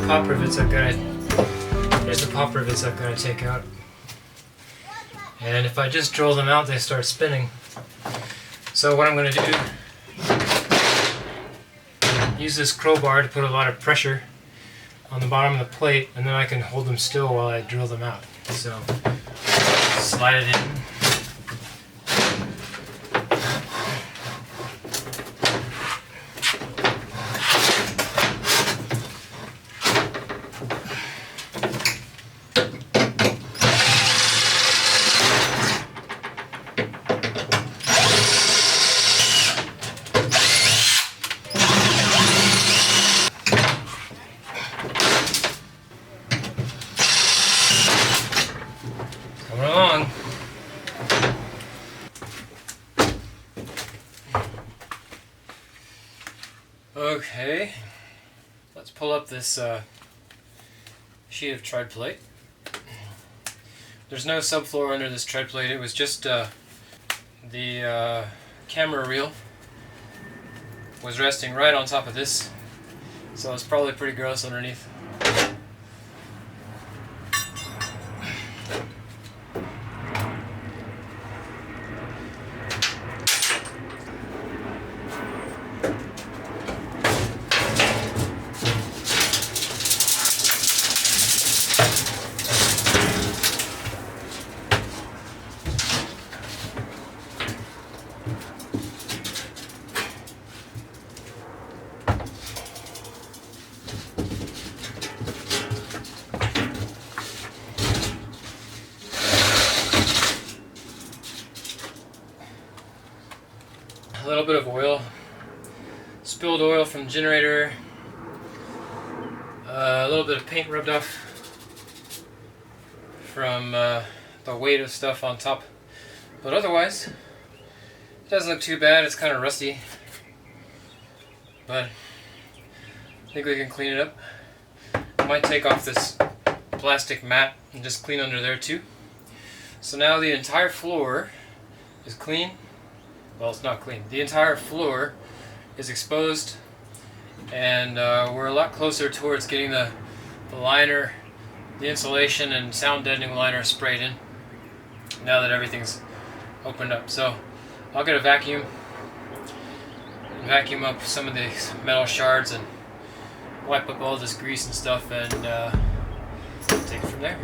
pop rivets I've got to. Here's the pop rivets I've got to take out. And if I just drill them out, they start spinning. So what I'm going to do, use this crowbar to put a lot of pressure on the bottom of the plate, and then I can hold them still while I drill them out. So slide it in. Coming along. Okay, let's pull up this sheet of Treadplate. There's no subfloor under this Treadplate. It was just the camera reel was resting right on top of this, so it's probably pretty gross underneath. A little bit of oil, spilled oil from the generator, a little bit of paint rubbed off from the weight of stuff on top, but otherwise it doesn't look too bad. It's kind of rusty, but I think we can clean it up. I might take off this plastic mat and just clean under there too. So now the entire floor is clean. Well, it's not clean. The entire floor is exposed, and we're a lot closer towards getting the liner, the insulation and sound deadening liner sprayed in now that everything's opened up. So I'll get a vacuum and vacuum up some of these metal shards and wipe up all this grease and stuff, and take it from there.